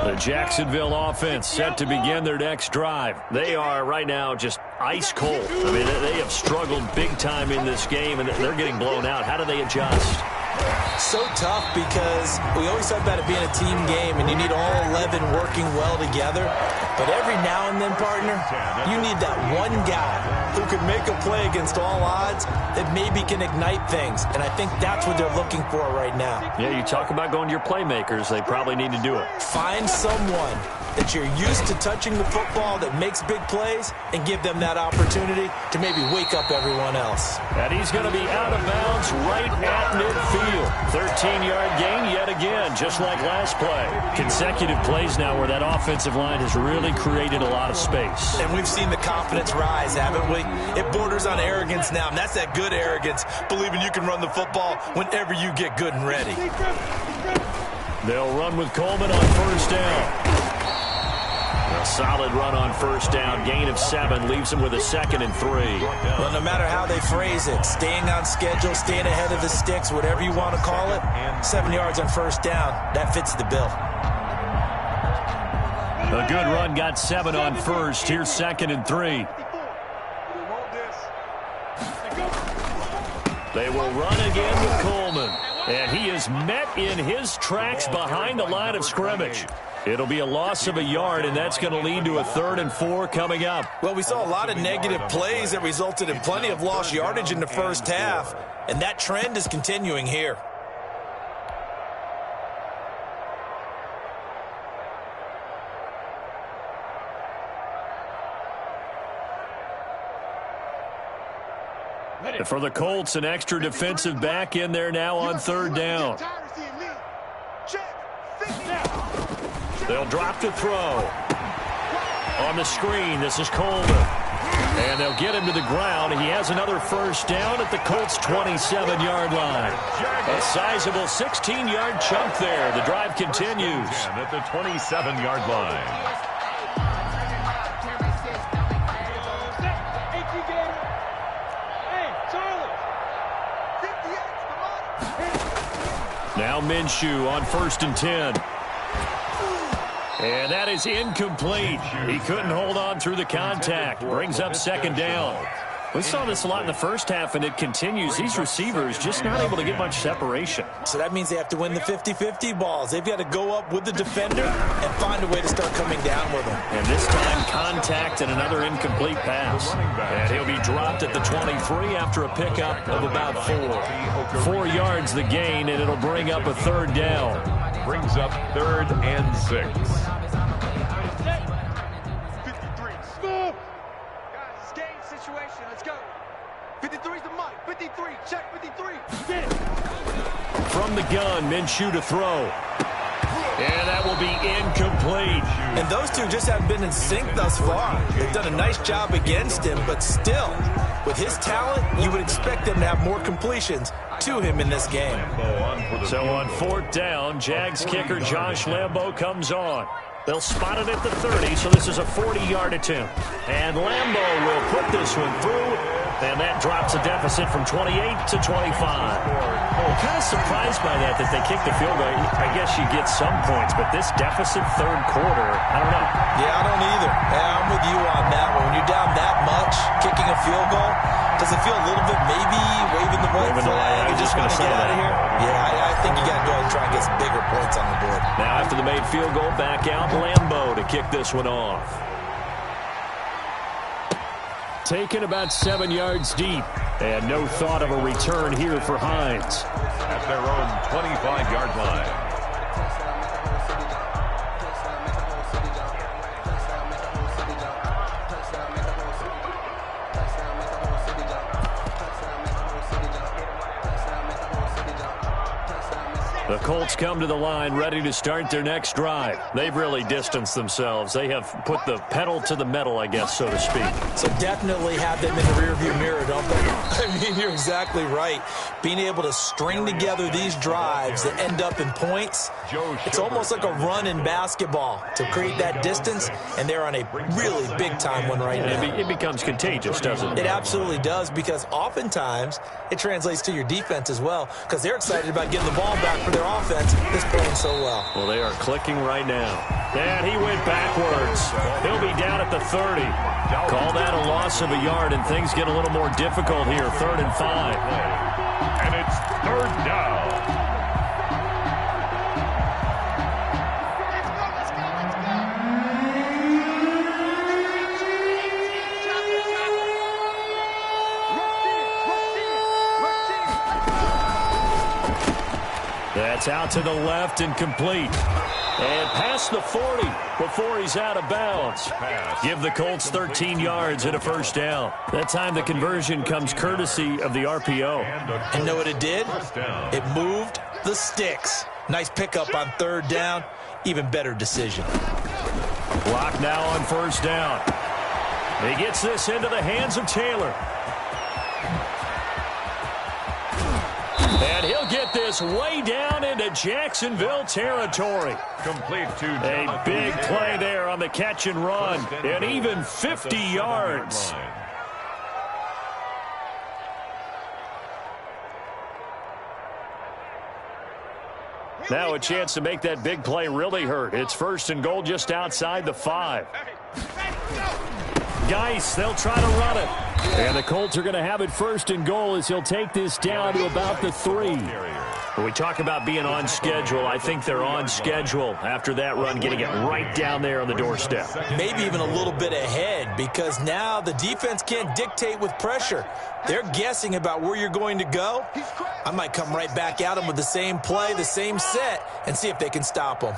Speaker 4: The Jacksonville offense set to begin their next drive. They are right now just ice cold. I mean, they have struggled big time in this game, and they're getting blown out. How do they adjust?
Speaker 5: So tough because we always talk about it being a team game, and you need all 11 working well together. But every now and then, partner, you need that one guy who can make a play against all odds that maybe can ignite things. And I think that's what they're looking for right now.
Speaker 4: Yeah, you talk about going to your playmakers. They probably need to do it.
Speaker 5: Find someone that you're used to touching the football that makes big plays and give them that opportunity to maybe wake up everyone else.
Speaker 4: And he's going to be out of bounds right at midfield. 13-yard gain yet again, just like last play. Consecutive plays now where that offensive line has really created a lot of space.
Speaker 5: And we've seen the confidence rise, haven't we? It borders on arrogance now, and that's that good arrogance, believing you can run the football whenever you get good and ready.
Speaker 4: They'll run with Coleman on first down. A solid run on first down. Gain of 7 leaves him with a 2nd and 3.
Speaker 5: Well, no matter how they phrase it, staying on schedule, staying ahead of the sticks, whatever you want to call it, 7 yards on first down, that fits the bill.
Speaker 4: A good run got 7 on first. Here's 2nd and 3. They will run again with Coleman. And he is met in his tracks behind the line of scrimmage. It'll be a loss of a yard, and that's going to lead to a 3rd and 4 coming up.
Speaker 5: Well, we saw a lot of negative plays that resulted in plenty of lost yardage in the first half, and that trend is continuing here.
Speaker 4: And for the Colts, an extra defensive back in there now on 3rd down. They'll drop to throw. On the screen, this is Coleman. And they'll get him to the ground. He has another first down at the Colts' 27-yard line. A sizable 16-yard chunk there. The drive continues.
Speaker 6: At the 27-yard line.
Speaker 4: Now Minshew on 1st and 10. And that is incomplete. He couldn't hold on through the contact. Brings up 2nd down. We saw this a lot in the first half, and it continues. These receivers just not able to get much separation.
Speaker 5: So that means they have to win the 50-50 balls. They've got to go up with the defender and find a way to start coming down with them.
Speaker 4: And this time, contact and another incomplete pass. And he'll be dropped at the 23 after a pickup of about 4. 4 yards the gain, and it'll bring up a 3rd down.
Speaker 6: Brings up 3rd and 6.
Speaker 7: 53. Score! Guys, it's game situation. Let's go. 53's the mic. 53. Check 53. Get it.
Speaker 4: From the gun, Minshew to throw. And that will be incomplete.
Speaker 5: And those two just haven't been in sync thus far. They've done a nice job against him, but still, with his talent, you would expect them to have more completions to him in this game.
Speaker 4: So on 4th down, Jags kicker Josh Lambo comes on. They'll spot it at the 30, so this is a 40-yard attempt. And Lambo will put this one through, and that drops a deficit from 28 to 25. I'm kind of surprised by that they kicked the field goal. I guess you get some points, but this deficit 3rd quarter, I don't know.
Speaker 5: Yeah, I don't either. Yeah, I'm with you on that one. When you're down that much, kicking a field goal, does it feel a little bit maybe waving the white flag and just want to get out of here? Yeah, I think you got to go ahead and try and get some bigger points on the board.
Speaker 4: Now after the made field goal, back out Lambeau to kick this one off. Taken about 7 yards deep. And no thought of a return here for Hines.
Speaker 6: At their own 25-yard line.
Speaker 4: The Colts come to the line ready to start their next drive. They've really distanced themselves. They have put the pedal to the metal, I guess, so to speak.
Speaker 5: So definitely have them in the rearview mirror, don't they? I mean, you're exactly right. Being able to string together these drives that end up in points, it's almost like a run in basketball to create that distance, and they're on a really big-time one right now.
Speaker 4: It becomes contagious, doesn't it?
Speaker 5: It absolutely does, because oftentimes it translates to your defense as well, because they're excited about getting the ball back for their offense that's playing so well.
Speaker 4: Well, they are clicking right now. And he went backwards. He'll be down at the 30. Call that a loss of a yard, and things get a little more difficult here. 3rd and 5.
Speaker 6: And it's 3rd down.
Speaker 4: That's out to the left and complete. And past the 40 before he's out of bounds. Give the Colts 13 yards and a first down. That time the conversion comes courtesy of the RPO.
Speaker 5: And know what it did? It moved the sticks. Nice pickup on 3rd down. Even better decision.
Speaker 4: Block now on 1st down. He gets this into the hands of Taylor. And he'll get this way down into Jacksonville territory.
Speaker 6: Complete to
Speaker 4: a big play there on the catch and run. And even 50 yards. Now a chance to make that big play really hurt. It's 1st and goal just outside the 5. Geis, they'll try to run it. And the Colts are going to have it 1st and goal as he'll take this down to about the 3. When we talk about being on schedule, I think they're on schedule after that run, getting it right down there on the doorstep.
Speaker 5: Maybe even a little bit ahead, because now the defense can't dictate with pressure. They're guessing about where you're going to go. I might come right back at them with the same play, the same set, and see if they can stop them.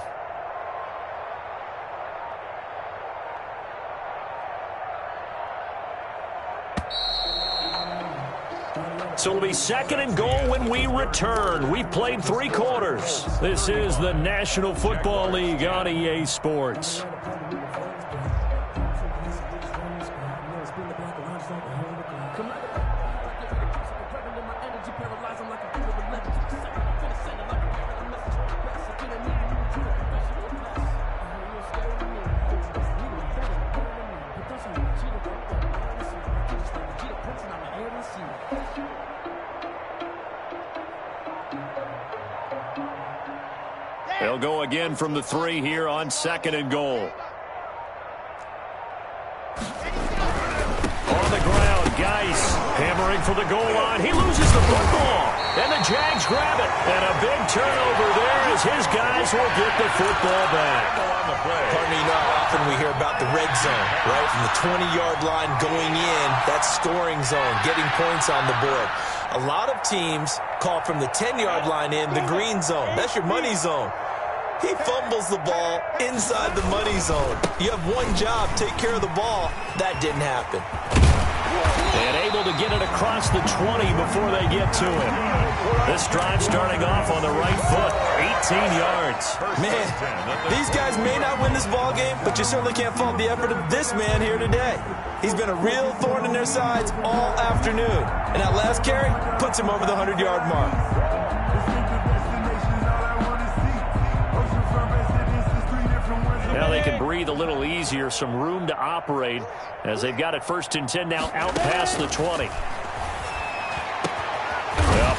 Speaker 4: So it'll be 2nd and goal when we return. We've played 3 quarters. This is the National Football League on EA Sports. They'll go again from the 3 here on 2nd and goal. On the ground, Geis hammering for the goal line. He loses the football, and the Jags grab it. And a big turnover there as his guys will get the football back.
Speaker 5: Pardon me, you know how often we hear about the red zone, right? From the 20-yard line going in, that scoring zone, getting points on the board. A lot of teams call from the 10-yard line in the green zone. That's your money zone. He fumbles the ball inside the money zone. You have one job, take care of the ball. That didn't happen.
Speaker 4: And able to get it across the 20 before they get to him. This drive starting off on the right foot, 18 yards.
Speaker 5: Man, these guys may not win this ball game, but you certainly can't fault the effort of this man here today. He's been a real thorn in their sides all afternoon. And that last carry puts him over the 100-yard mark.
Speaker 4: Now they can breathe a little easier, some room to operate as they've got it 1st and 10 now out past the 20. A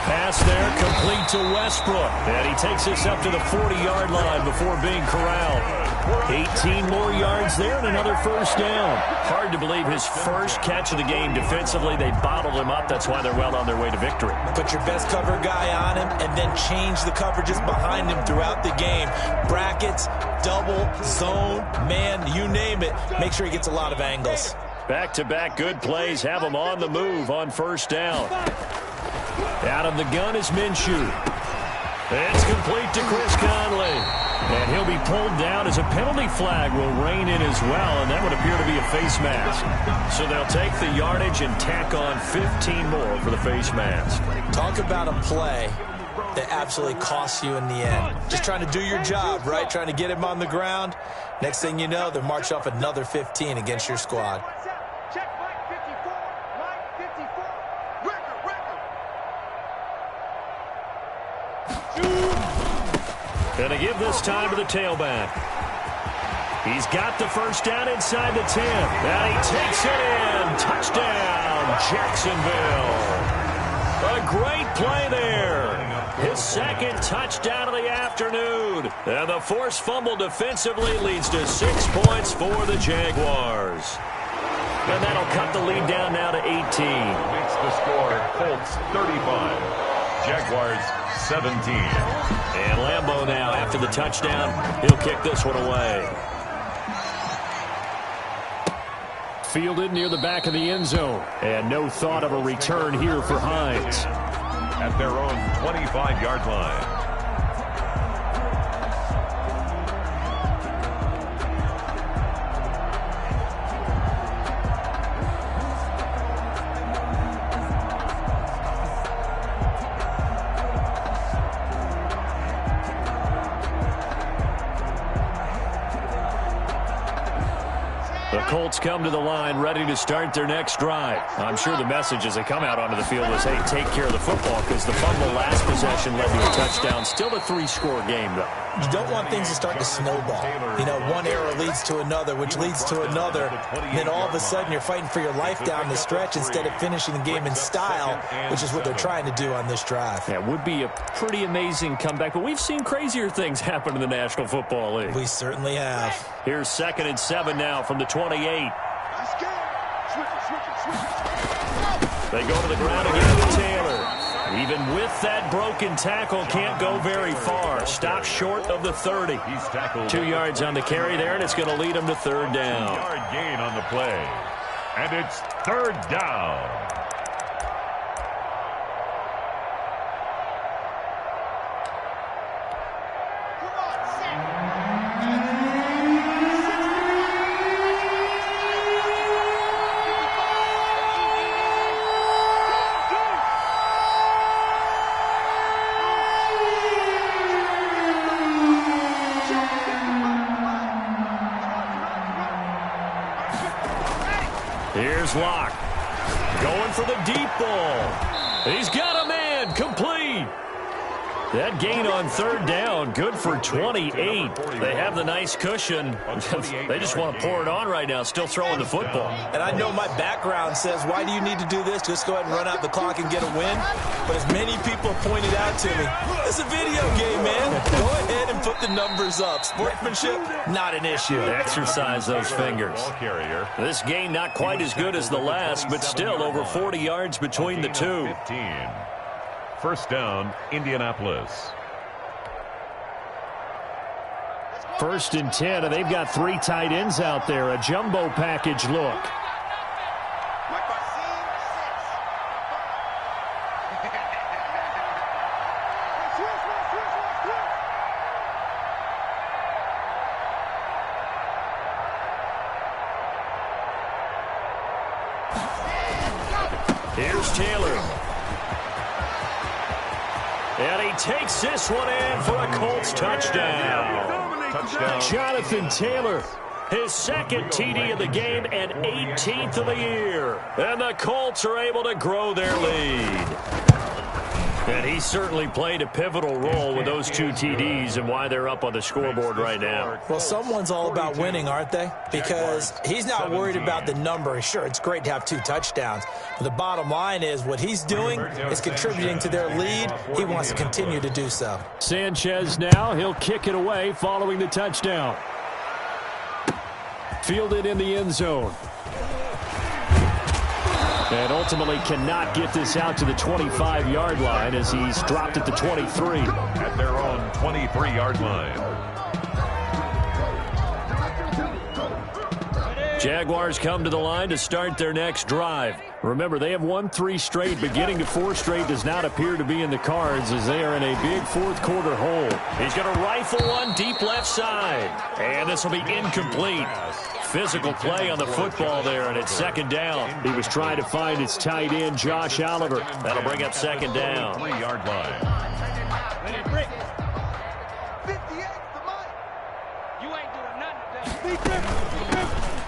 Speaker 4: pass there complete to Westbrook. And he takes this up to the 40-yard line before being corralled. 18 more yards there and another first down. Hard to believe his first catch of the game defensively. They bottled him up. That's why they're well on their way to victory.
Speaker 5: Put your best cover guy on him and then change the coverages behind him throughout the game. Brackets, double, zone, man, you name it. Make sure he gets a lot of angles.
Speaker 4: Back-to-back good plays have him on the move on first down. Out of the gun is Minshew. It's complete to Chris Conley. And he'll be pulled down as a penalty flag will rein in as well, and that would appear to be a face mask. So they'll take the yardage and tack on 15 more for the face mask.
Speaker 5: Talk about a play that absolutely costs you in the end. Just trying to do your job, right? Trying to get him on the ground. Next thing you know, they're marched off another 15 against your squad.
Speaker 7: Check Mike 54. Mike 54. Record.
Speaker 4: Gonna give this time to the tailback. He's got the first down inside the 10. And he takes it in. Touchdown, Jacksonville. A great play there. His second touchdown of the afternoon. And the forced fumble defensively leads to 6 points for the Jaguars. And that'll cut the lead down now to 18.
Speaker 6: Makes the score Colts 35. Jaguars 17.
Speaker 4: And Lambeau now, after the touchdown, he'll kick this one away. Fielded near the back of the end zone. And no thought of a return here for Hines.
Speaker 6: At their own 25-yard line.
Speaker 4: The Colts come to the line ready to start their next drive. I'm sure the message as they come out onto the field was, hey, take care of the football, because the fumble last possession led to a touchdown. Still a 3-score game, though.
Speaker 5: You don't want things to start to snowball. You know, one error leads to another, which leads to another. And then all of a sudden you're fighting for your life down the stretch instead of finishing the game in style, which is what they're trying to do on this drive.
Speaker 4: Yeah, it would be a pretty amazing comeback, but we've seen crazier things happen in the National Football League.
Speaker 5: We certainly have.
Speaker 4: Here's 2nd and 7 now from the 28. They go to the ground again with Taylor. Even with that broken tackle, can't go very far. Stops short of the 30. 2 yards on the carry there, and it's going to lead him to 3rd down.
Speaker 6: 2-yard gain on the play. And it's 3rd down.
Speaker 4: Here's Locke. Going for the deep ball. He's got a man. Complete. That gain on 3rd down, good for 28. They have the nice cushion. They just want to pour it on right now, still throwing the football.
Speaker 5: And I know my background says, why do you need to do this? Just go ahead and run out the clock and get a win. But as many people have pointed out to me, it's a video game, man. Go ahead and put the numbers up. Sportsmanship, not an issue.
Speaker 4: Exercise those fingers. This game not quite as good as the last, but still over 40 yards between the two.
Speaker 6: 15. First down, Indianapolis.
Speaker 4: 1st and 10, and they've got 3 tight ends out there. A jumbo package look. Here's Taylor. And he takes this one in for a Colts touchdown. Jonathan Taylor, his 2nd TD of the game and 18th of the year. And the Colts are able to grow their lead. And he certainly played a pivotal role with those 2 TDs and why they're up on the scoreboard right now.
Speaker 5: Well, someone's all about winning, aren't they? Because he's not worried about the number. Sure, it's great to have 2 touchdowns. But the bottom line is what he's doing is contributing to their lead. He wants to continue to do so.
Speaker 4: Sanchez now, he'll kick it away following the touchdown. Fielded in the end zone. And ultimately cannot get this out to the 25-yard line as he's dropped at the 23.
Speaker 6: At their own 23-yard line.
Speaker 4: Jaguars come to the line to start their next drive. Remember, they have won 3 straight, but getting to 4 straight does not appear to be in the cards as they are in a big fourth-quarter hole. He's going to rifle one deep left side. And this will be incomplete. Physical play on the football there, and it's second down. He was trying to find his tight end, Josh Oliver. That'll bring up second down.
Speaker 6: 3-yard line.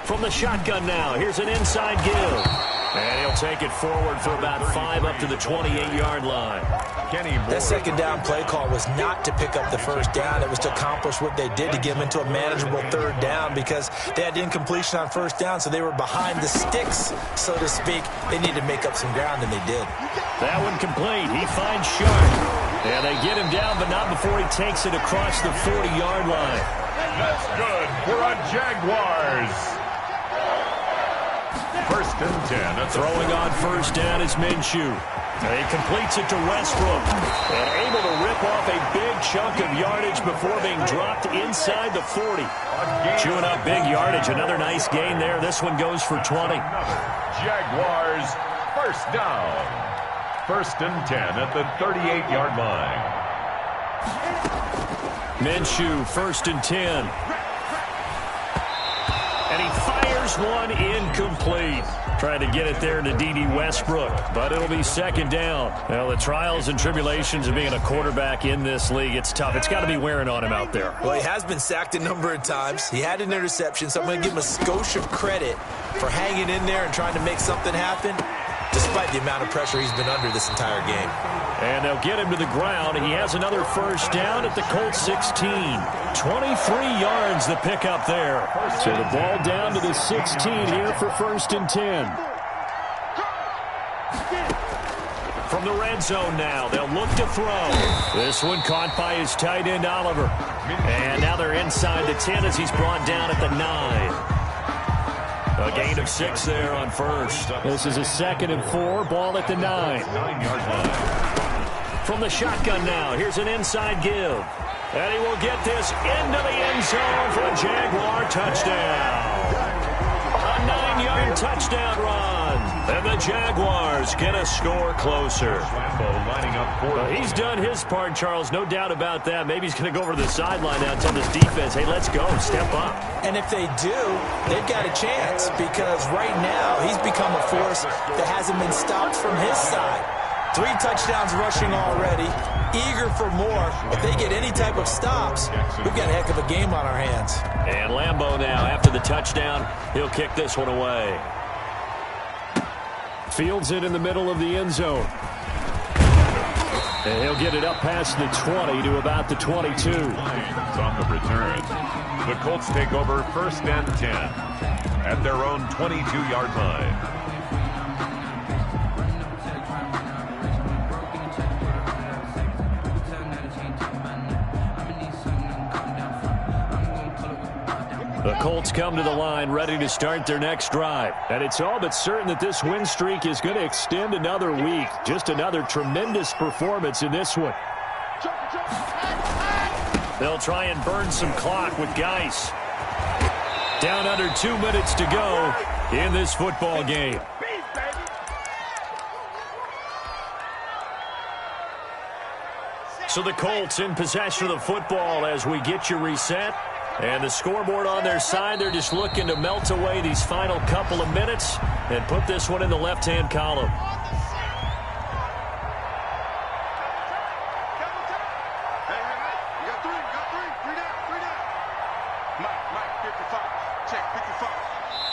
Speaker 4: From the shotgun now, here's an inside give. And he'll take it forward for about 5 up to the 28-yard line.
Speaker 5: That second down play call was not to pick up the first down. It was to accomplish what they did to get them into a manageable third down because they had incompletion on first down, so they were behind the sticks, so to speak. They needed to make up some ground, and they did.
Speaker 4: That one complete. He finds Sharp. And they get him down, but not before he takes it across the 40-yard line.
Speaker 6: That's good for a Jaguars. First and 10.
Speaker 4: Throwing on first down is Minshew. He completes it to Westbrook. And able to rip off a big chunk of yardage before being dropped inside the 40. Chewing up big yardage. Another nice gain there. This one goes for 20.
Speaker 6: Jaguars first down. First and 10 at the 38-yard line.
Speaker 4: Minshew, first and 10. And he fires one incomplete. Trying to get it there to D.D. Westbrook, but it'll be second down. Well, the trials and tribulations of being a quarterback in this league, it's tough. It's got to be wearing on him out there.
Speaker 5: Well, he has been sacked a number of times. He had an interception, so I'm going to give him a skosh of credit for hanging in there and trying to make something happen, despite the amount of pressure he's been under this entire game.
Speaker 4: And they'll get him to the ground. He has another first down at the Colts 16. 23 yards the pickup there. So the ball down to the 16 here for first and 10. From the red zone now, they'll look to throw. This one caught by his tight end, Oliver. And now they're inside the 10 as he's brought down at the 9. A gain of 6 there on first. This is a 2nd and 4. Ball at the 9.
Speaker 6: 9-yard line.
Speaker 4: From the shotgun now, here's an inside give. And he will get this into the end zone for a Jaguar touchdown. A 9-yard touchdown run. And the Jaguars get a score closer.
Speaker 6: Lining up for
Speaker 4: he's done his part, Charles. No doubt about that. Maybe he's going to go over to the sideline now and tell this defense, hey, let's go. Step up.
Speaker 5: And if they do, they've got a chance because right now he's become a force that hasn't been stopped from his side. 3 touchdowns rushing already. Eager for more. If they get any type of stops, we've got a heck of a game on our hands.
Speaker 4: And Lambeau now, after the touchdown, he'll kick this one away. Fields it in the middle of the end zone. And he'll get it up past the 20 to about the 22.
Speaker 6: on the return. The Colts take over first and 10 at their own 22-yard line.
Speaker 4: The Colts come to the line ready to start their next drive. And it's all but certain that this win streak is going to extend another week. Just another tremendous performance in this one. They'll try and burn some clock with Geis. Down under 2 minutes to go in this football game. So the Colts in possession of the football as we get you reset. And the scoreboard on their side, they're just looking to melt away these final couple of minutes and put this one in the left-hand column.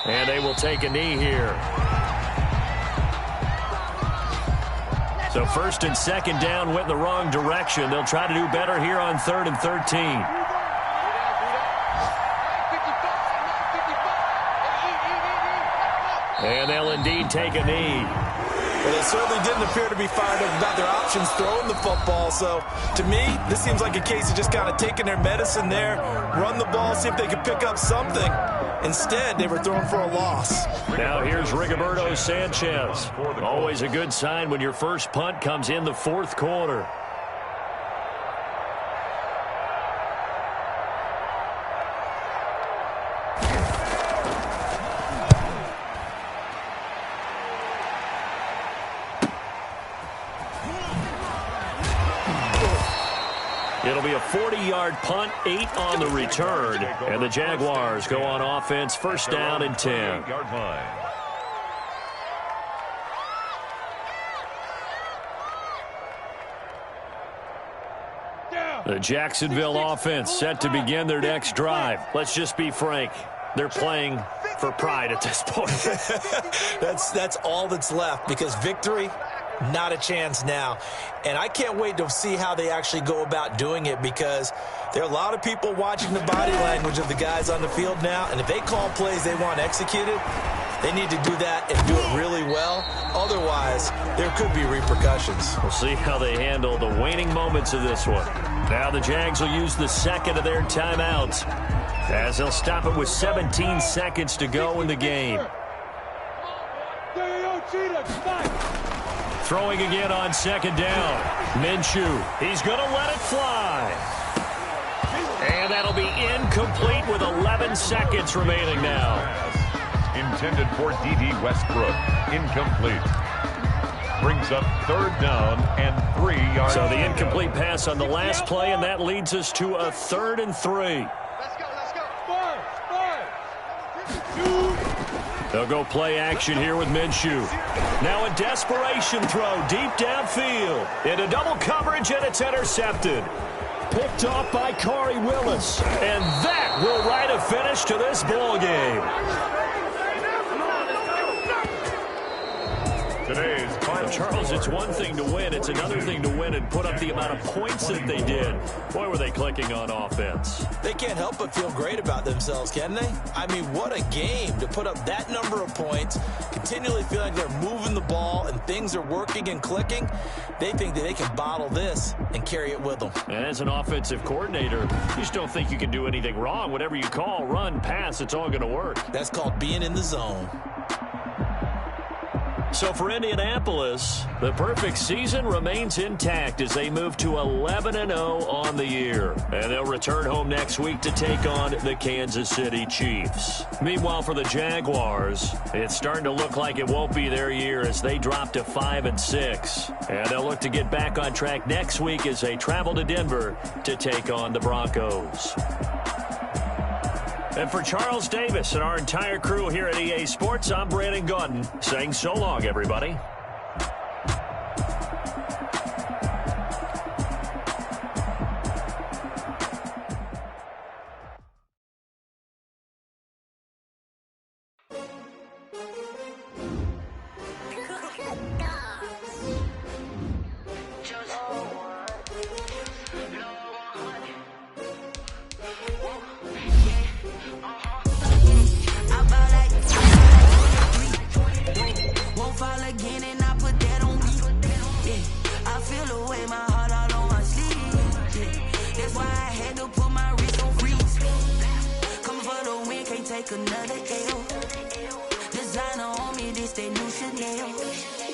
Speaker 4: And they will take a knee here. So first and second down went in the wrong direction. They'll try to do better here on 3rd and 13. And they'll indeed take a knee.
Speaker 5: Well, they certainly didn't appear to be fired up about their options throwing the football. So, to me, this seems like a case of just kind of taking their medicine there, run the ball, see if they can pick up something. Instead, they were thrown for a loss.
Speaker 4: Now here's Rigoberto Sanchez. Always a good sign when your first punt comes in the fourth quarter. It'll be a 40-yard punt, 8 on the return, and the Jaguars go on offense, first down and 10. The Jacksonville offense set to begin their next drive. Let's just be frank. They're playing for pride at this point.
Speaker 5: That's all that's left, because victory, not a chance now. And I can't wait to see how they actually go about doing it, because there are a lot of people watching the body language of the guys on the field now, and if they call plays they want executed, they need to do that and do it really well. Otherwise, there could be repercussions.
Speaker 4: We'll see how they handle the waning moments of this one. Now the Jags will use the second of their timeouts, as they'll stop it with 17 seconds to go in the game. Throwing again on second down. Minshew, he's going to let it fly. And that'll be incomplete with 11 seconds remaining now.
Speaker 6: Intended for D.D. Westbrook. Incomplete. Brings up third down and 3 yards.
Speaker 4: So the incomplete pass on the last play, and that leads us to a 3rd and 3. They'll go play action here with Minshew. Now a desperation throw deep downfield. Into double coverage, and it's intercepted. Picked off by Corey Willis. And that will write a finish to this ball game.
Speaker 6: Today's final.
Speaker 4: Charles, it's one thing to win. It's another thing to win and put up the amount of points that they did. Boy, were they clicking on offense.
Speaker 5: They can't help but feel great about themselves, can they? I mean, what a game to put up that number of points, continually feel like they're moving the ball and things are working and clicking. They think that they can bottle this and carry it with them.
Speaker 4: And as an offensive coordinator, you just don't think you can do anything wrong. Whatever you call, run, pass, it's all going to work.
Speaker 5: That's called being in the zone.
Speaker 4: So for Indianapolis, the perfect season remains intact as they move to 11-0 on the year. And they'll return home next week to take on the Kansas City Chiefs. Meanwhile, for the Jaguars, it's starting to look like it won't be their year as they drop to 5-6. And they'll look to get back on track next week as they travel to Denver to take on the Broncos. And for Charles Davis and our entire crew here at EA Sports, I'm Brandon Gordon saying so long, everybody.
Speaker 1: Another L. Designer on me, this they new Chanel.